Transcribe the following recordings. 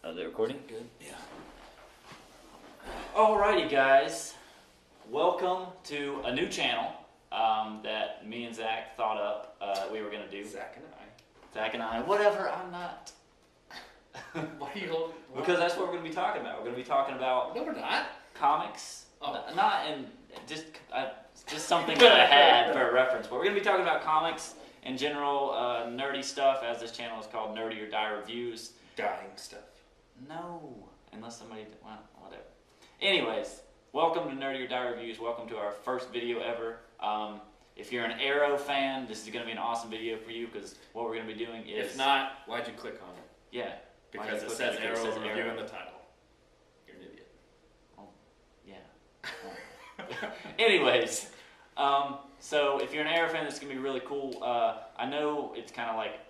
Are they recording? Good. Yeah. Alrighty, guys. Welcome to a new channel that me and Zach thought up we were going to do. Zach and I. Whatever, I'm not. Why are you holding? Because that's what we're going to be talking about. We're going to be talking about No, we're not. comics. Oh. Not in just something that I had for a reference. But we're going to be talking about comics in general, nerdy stuff, as this channel is called Nerdy or Die Reviews. Dying stuff. No, unless somebody, well, whatever. Anyways, welcome to Nerdy or Die Reviews. Welcome to our first video ever. If you're an Arrow fan, this is going to be an awesome video for you because what we're going to be doing is... If not, why'd you click on it? Yeah. Because it says Arrow Review in the title. You're an idiot. Oh, yeah. Anyways, so if you're an Arrow fan, this is going to be really cool. I know it's kind of like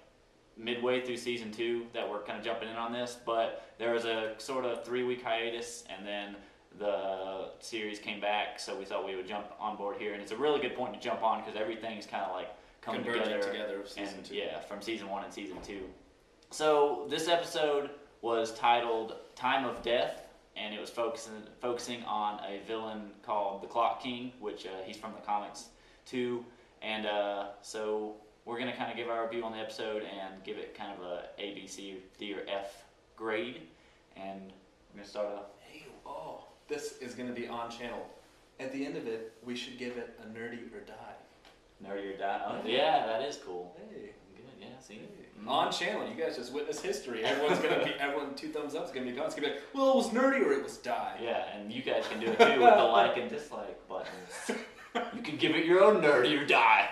midway through season 2 that we're kind of jumping in on this, but there was a sort of 3-week hiatus, and then the series came back, so we thought we would jump on board here, and it's a really good point to jump on because everything's kind of like coming together of season 2. Yeah, from season 1 and season 2. So this episode was titled Time of Death, and it was focusing on a villain called the Clock King, which he's from the comics too, and so we're going to kind of give our review on the episode and give it kind of a A, B, C, D, or F grade. And we're going to start off. Hey, this is going to be on channel. At the end of it, we should give it a nerdy or die. Nerdy or die? Oh, yeah, that is cool. Hey. Good, yeah, see? Hey. On channel, you guys just witness history. Everyone 2 thumbs up is going to be gone. It's going to be like, well, it was nerdy or it was die. Yeah, and you guys can do it too with the like and dislike buttons. You can give it your own nerdy or die.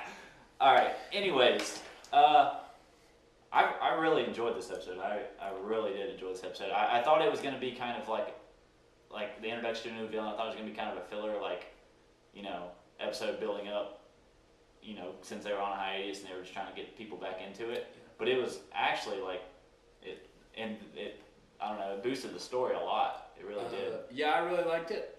Alright, anyways, I really enjoyed this episode. I really did enjoy this episode. I thought it was going to be kind of like the introduction to a new villain. I thought it was going to be kind of a filler, episode building up, since they were on a hiatus and they were just trying to get people back into it. Yeah. But it was actually it boosted the story a lot. It really did. Yeah, I really liked it.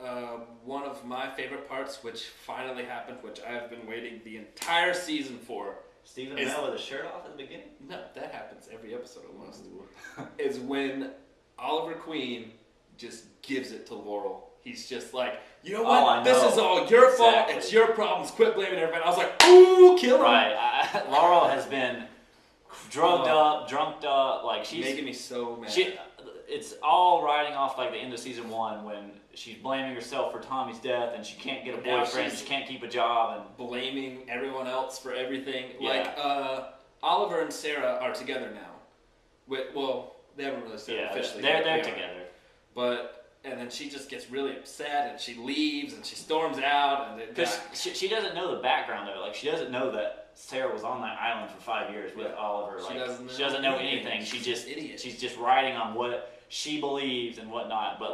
One of my favorite parts, which finally happened, which I have been waiting the entire season for. Stephen Amell with his shirt off at the beginning? No, that happens every episode almost. Is when Oliver Queen just gives it to Laurel. He's just like, you know what? This is all your fault. It's your problems. Quit blaming everybody. I was like, ooh, kill him. Right. Laurel has been drugged up. She's making me so mad. It's all riding off the end of season 1 when she's blaming herself for Tommy's death and she can't get a boyfriend, she can't keep a job, and blaming everyone else for everything. Yeah. Oliver and Sarah are together now. They haven't really said it officially. They're together. And then she just gets really upset and she leaves and she storms out. Because she doesn't know the background of it. She doesn't know that Sarah was on that island for 5 years with Oliver. She doesn't know anything. She's just riding on what she believes and whatnot. But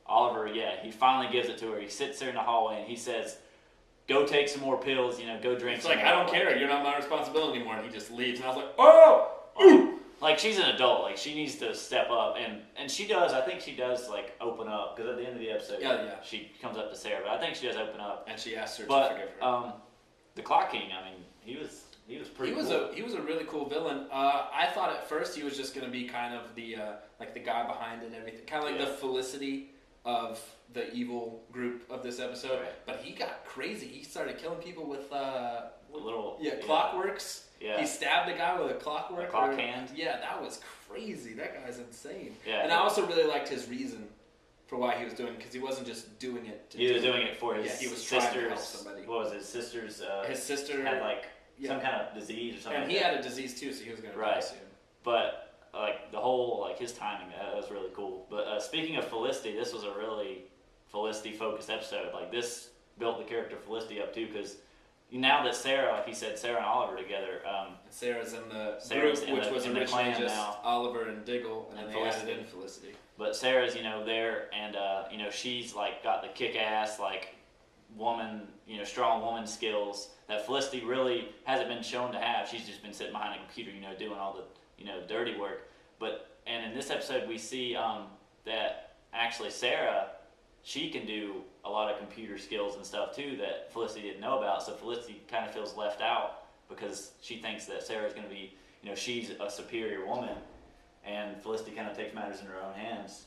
Oliver, he finally gives it to her. He sits there in the hallway and he says, "Go take some more pills. Go drink." It's I don't care. You're not my responsibility anymore. And he just leaves. And I was like, oh. She's an adult. She needs to step up, and she does. I think she does open up because at the end of the episode, she comes up to Sarah. But I think she does open up, and she asks her to forgive her. The Clock King. He was pretty. He was a really cool villain. I thought at first he was just going to be kind of the the guy behind it and everything, kind of the Felicity of the evil group of this episode. Right. But he got crazy. He started killing people with clockworks. Yeah. He stabbed a guy with a clockwork. Clock hand. Yeah, that was crazy. That guy's insane. Yeah. And I also really liked his reason for why he was doing it, because he wasn't just doing it to He was doing it for his he was sisters. trying to help somebody. What was his sister's? His sister had some kind of disease or something. And he had a disease too, so he was going to die soon. But the whole his timing, that was really cool. But speaking of Felicity, this was a really Felicity-focused episode. This built the character Felicity up too, because now that Sarah, he said, Sarah and Oliver together. Sarah's in the group, which was originally just Oliver and Diggle, and then they added in Felicity. But Sarah's, there, and she's got the kick-ass woman, strong woman skills that Felicity really hasn't been shown to have. She's just been sitting behind a computer, doing all the dirty work. And in this episode, we see that actually Sarah, she can do a lot of computer skills and stuff too that Felicity didn't know about. So Felicity kind of feels left out because she thinks that Sarah's going to be, she's a superior woman, and Felicity kind of takes matters in her own hands.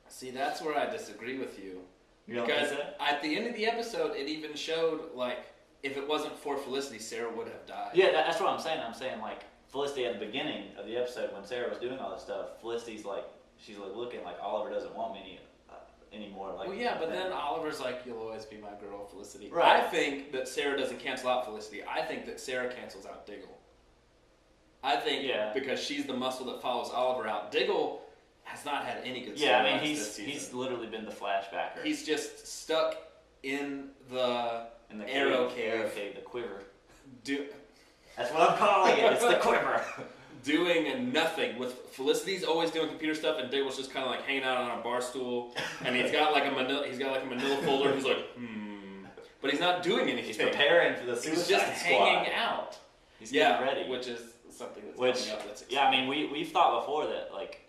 See, that's where I disagree with you. You don't Because think that? at the end of the episode, it even showed, like, if it wasn't for Felicity, Sarah would have died. Yeah, that's what I'm saying. I'm saying, like, Felicity at the beginning of the episode when Sarah was doing all this stuff, Felicity's like, she's like looking like Oliver doesn't want me anymore. Like, Well, yeah, but then Oliver's like, you'll always be my girl, Felicity. Right. I think that Sarah doesn't cancel out Felicity. I think that Sarah cancels out Diggle. I think because she's the muscle that follows Oliver out. Diggle has not had any good Yeah, I mean, this season. he's literally been the flashbacker. He's just stuck in the arrow cave, the quiver. That's what I'm calling it. It's the quiver. Doing nothing. With Felicity's always doing computer stuff, and Diggle's just kind of like hanging out on a bar stool, and he's got like a manila folder. And he's like, but he's not doing anything. He's preparing for the Suicide He's just Squad. hanging out. He's getting ready, which is something that's coming up. That's I mean, we've thought before that like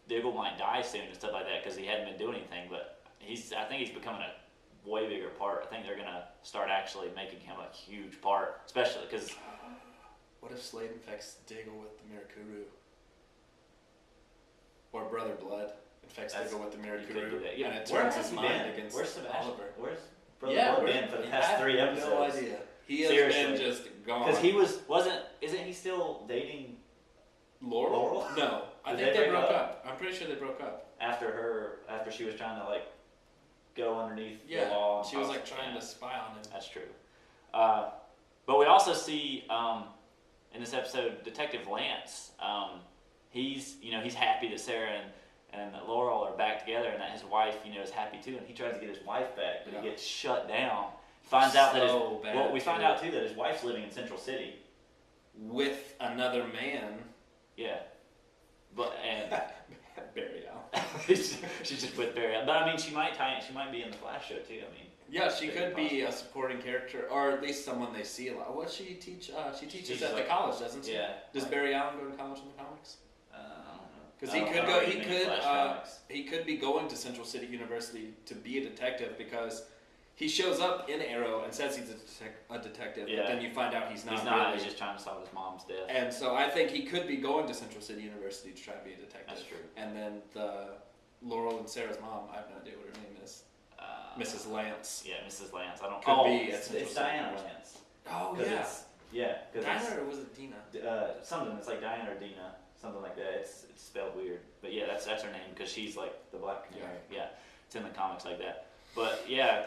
Diggle might die soon and stuff like that because he hadn't been doing anything, but I think he's becoming a way bigger part. I think they're gonna start actually making him a huge part, especially because. What if Slade infects Diggle with the Mirakuru? Or Brother Blood infects Diggle with the Mirakuru, yeah. and it turns his mind against Oliver. Where's Brother Blood been for the past 3 episodes? No idea. He has been just gone. Because isn't he still dating Laurel? No, I think they broke up. I'm pretty sure they broke up after she was trying to like go underneath the law. She was like trying to spy on him. That's true. But we also see in this episode Detective Lance. He's happy that Sarah and Laurel are back together, and that his wife is happy too, and he tries to get his wife back, but he gets shut down. Finds out that we find out too that his wife's living in Central City with another man. Yeah, and Barry Allen. She's just with Barry Allen, but I mean, she might be in the Flash show too. I mean, yeah, she could be a supporting character, or at least someone they see a lot. What does she teach? She teaches at the college, doesn't she? Yeah. Does Barry Allen go to college in the comics? I don't know. Because he could be going to Central City University to be a detective because he shows up in Arrow and says he's a detective, but then you find out he's not. He's not. Really. He's just trying to solve his mom's death. And so I think he could be going to Central City University to try to be a detective. That's true. And then the Laurel and Sarah's mom, I have no idea what her name is. Mrs. Lance. Yeah, Mrs. Lance. I don't. Could be. It's Diana Lance. Oh yeah. Diana or was it Dina? Something. It's like Diana or Dina. Something like that. It's spelled weird. But yeah, that's her name because she's like the Black Canary. Yeah, it's in the comics like that. But yeah,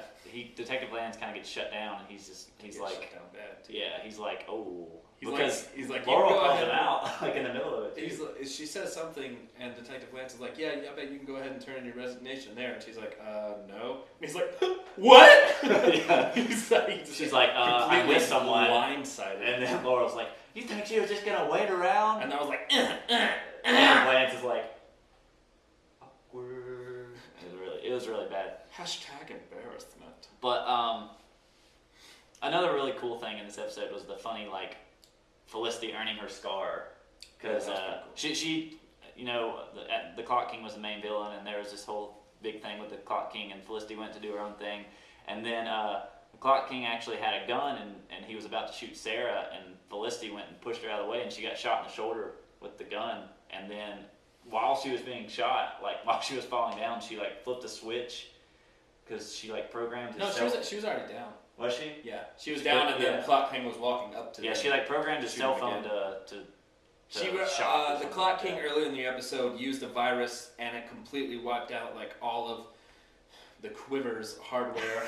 Detective Lance kind of gets shut down, and he's like, shut down bad too. Yeah, he's like, oh, he's like Laurel calls him out like in the middle of it. She says something, and Detective Lance is like, yeah, I bet you can go ahead and turn in your resignation there, and she's like, no. And he's like, what? Yeah. She's like, I'm with someone. Blindsided. And then Laurel's like, you think she was just gonna wait around? And I was like, and Lance is like, awkward. It was really bad. Hashtag embarrassment. But another really cool thing in this episode was the funny Felicity earning her scar because cool. she the Clock King was the main villain, and there was this whole big thing with the Clock King, and Felicity went to do her own thing, and then the Clock King actually had a gun, and he was about to shoot Sarah, and Felicity went and pushed her out of the way, and she got shot in the shoulder with the gun, and then while she was being shot, while she was falling down, she flipped a switch because she programmed his cell. No, she was already down. Was she? Yeah, she was down, and then Clock King was walking up to. Yeah, she programmed his cell phone to the Clock King earlier in the episode used a virus, and it completely wiped out all of the Quiver's hardware.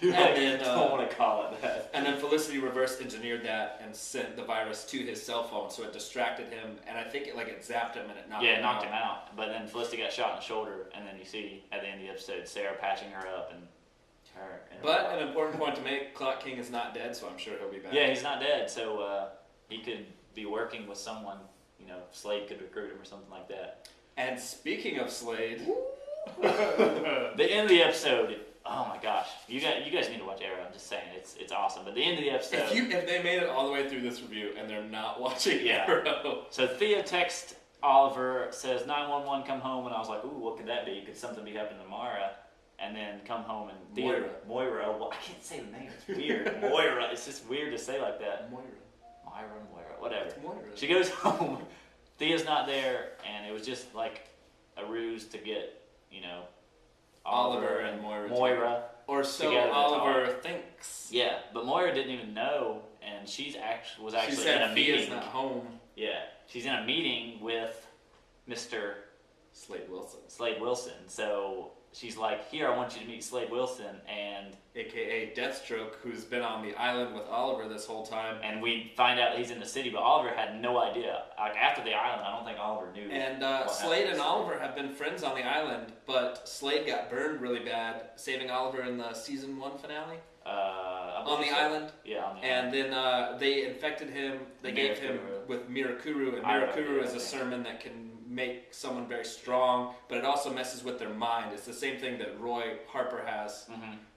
Don't want to call it that. And then Felicity reverse engineered that and sent the virus to his cell phone, so it distracted him, and I think it zapped him and it knocked him out. Yeah, it knocked him out. But then Felicity got shot in the shoulder, and then you see at the end of the episode Sarah patching her up and her. But an important point to make: Clock King is not dead, so I'm sure he'll be back. Yeah, he's not dead, so he could be working with someone. Slade could recruit him or something like that. And speaking of Slade. The end of the episode, oh my gosh, you guys need to watch Arrow. I'm just saying, it's awesome. But the end of the episode, if they made it all the way through this review and they're not watching Arrow, so Thea texts Oliver, says 911, come home, and I was like, ooh, what could that be? Could something be happening to Mara? And then come home and Moira. Well, I can't say the name. It's weird. Moira. It's just weird to say like that. Moira, whatever. It's Moira. She goes home. Thea's not there, and it was just like a ruse to get, you know, Oliver and Moira. Or so Oliver thinks. Yeah, but Moira didn't even know, and was actually in a meeting. Thea's not home. Yeah, she's in a meeting with Mr. Slade Wilson. So she's like, "Here, I want you to meet Slade Wilson," and AKA Deathstroke, who's been on the island with Oliver this whole time. And we find out he's in the city, but Oliver had no idea. Like after the island, I don't think Oliver knew. And Slade and Oliver have been friends on the island, but Slade got burned really bad, saving Oliver in the season 1 finale. On the island. Yeah, on the island. And then they infected him. They gave him with Mirakuru, and Mirakuru is a sermon that can make someone very strong, but it also messes with their mind. It's the same thing that Roy Harper has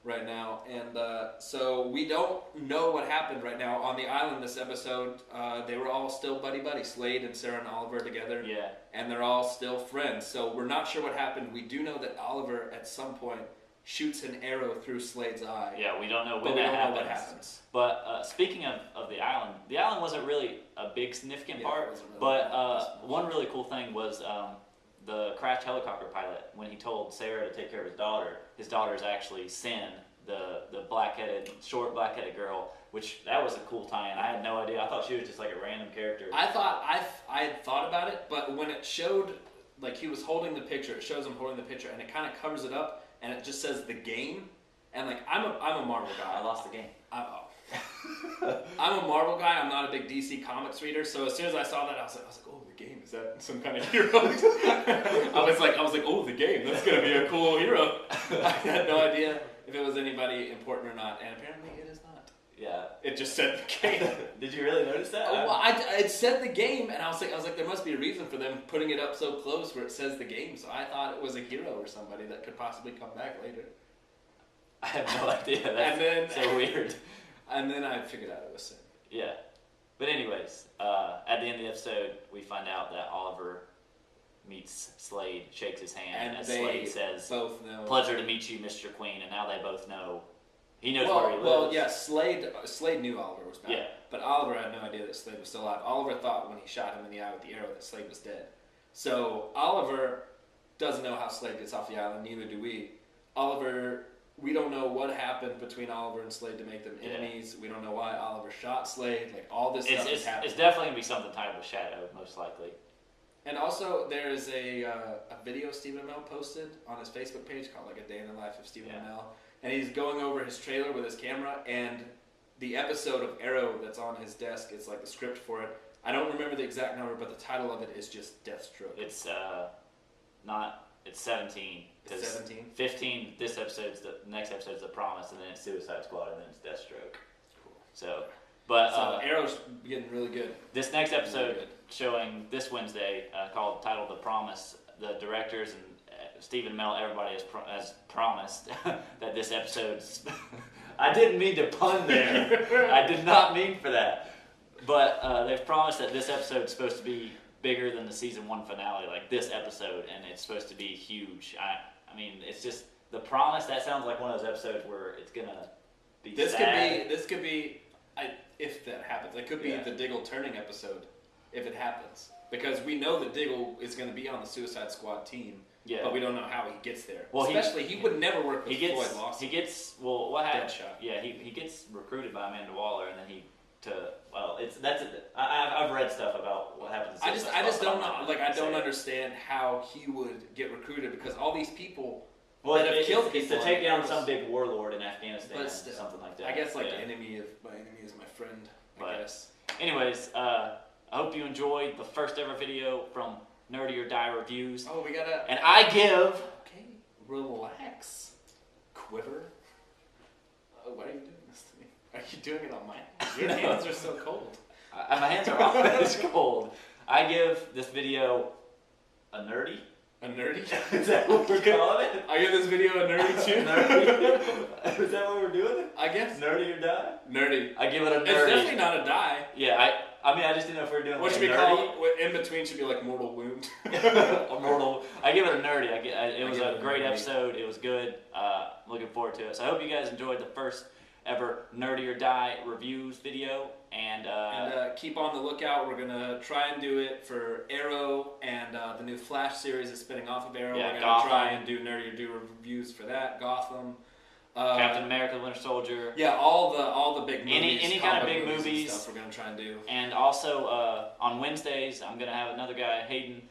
right now. And so we don't know what happened right now. On the island this episode, they were all still buddy-buddy. Slade and Sarah and Oliver together. Yeah. And they're all still friends. So we're not sure what happened. We do know that Oliver, at some point, shoots an arrow through Slade's eye. Yeah, we don't know when that happens. Know what happens. But speaking of the island wasn't really a big significant part. Really but one really cool thing was the crashed helicopter pilot, when he told Sarah to take care of his daughter is actually Sin, the short black-headed girl, which that was a cool tie-in. I had no idea. I thought she was just like a random character. I had thought about it, but when it showed, like he was holding the picture, it shows him holding the picture, and it kind of covers it up, and it just says the game, and like I'm a Marvel guy. I lost the game. I'm a Marvel guy. I'm not a big DC Comics reader, so as soon as I saw that, I was like, oh, the game, is that some kind of hero? I was like, oh, the game, that's gonna be a cool hero. I had no idea if it was anybody important or not, and apparently it is not. Yeah, it just said the game. Did you really notice that? Oh, well, it said the game, and I was like, there must be a reason for them putting it up so close where it says the game. So I thought it was a hero or somebody that could possibly come back later. I have no idea. That's so weird. And then I figured out it was Sin. Yeah. But anyways, at the end of the episode, we find out that Oliver meets Slade, shakes his hand, and Slade says, both know. "Pleasure to meet you, Mr. Queen," and now they both know. He knows where he lives. Well, yeah, Slade knew Oliver was back. Yeah. But Oliver had no idea that Slade was still alive. Oliver thought when he shot him in the eye with the arrow that Slade was dead. So Oliver doesn't know how Slade gets off the island, neither do we. We don't know what happened between Oliver and Slade to make them enemies. We don't know why Oliver shot Slade. Like, all this stuff is happening. It's definitely going to be something tied with Shadow, most likely. And also, there is a video Stephen Amell posted on his Facebook page called, like, A Day in the Life of Stephen Amell. And he's going over his trailer with his camera, and the episode of Arrow that's on his desk, it's like the script for it. I don't remember the exact number, but the title of it is just Deathstroke. It's 17. It's 17? 15, the next episode's The Promise, and then it's Suicide Squad, and then it's Deathstroke. Cool. So Arrow's getting really good. This next episode, showing this Wednesday, titled The Promise, the directors and Stephen Amell, everybody has promised that this episode's... I didn't mean to pun there. I did not mean for that. But they've promised that this episode's supposed to be bigger than the season 1 finale, like this episode, and it's supposed to be huge. I mean, it's just The Promise. That sounds like one of those episodes where it's gonna be sad. This could be, if that happens. It could be the Diggle turning episode, if it happens, because we know that Diggle is going to be on the Suicide Squad team. Yeah. But we don't know how he gets there. Well, especially he would never work with Floyd Lawson. What happened? Yeah, he gets recruited by Amanda Waller, and then I've read stuff about what happens. I just don't know. Like, I don't understand how he would get recruited, because all these people that have killed people. It's to take down some big warlord in Afghanistan, something like that. I guess my enemy is my friend. I guess. Anyways, I hope you enjoyed the first ever video from Nerdy or Die Reviews. Oh, we gotta. And I give. Okay, relax, Quiver. Why are you doing this to me? Are you doing it on my hands? Your hands are so cold. My hands are always cold. I give this video a nerdy. A nerdy? Is that what we're calling it? I give this video a nerdy too. Nerdy? Is that what we're doing? I guess. Nerdy or die? Nerdy. I give it a nerdy. It's definitely not a die. Yeah, I mean, I just didn't know if we were doing what should we call it? In between should be like mortal wound. I give it a nerdy. It was a great episode. It was good. Looking forward to it. So I hope you guys enjoyed the first ever Nerdy or Die Reviews video. And keep on the lookout. We're gonna try and do it for Arrow and the new Flash series that's spinning off of Arrow. Yeah, we're gonna Gotham. try and do nerdy do reviews for that. Gotham, Captain America, Winter Soldier. Yeah, all the big movies. Any kind of big movies movies. And stuff we're gonna try and do. And also on Wednesdays, I'm gonna have another guy, Hayden.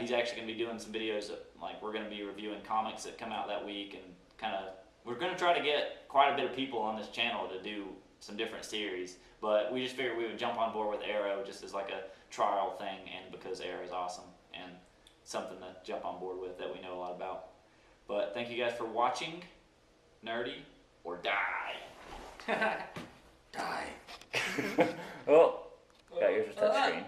He's actually gonna be doing some videos. Like we're gonna be reviewing comics that come out that week, and kind of we're gonna try to get quite a bit of people on this channel to do some different series. But we just figured we would jump on board with Arrow just as like a trial thing, and because Arrow is awesome and something to jump on board with that we know a lot about. But thank you guys for watching. Nerdy or die. Die. Oh, got yours to touch screen.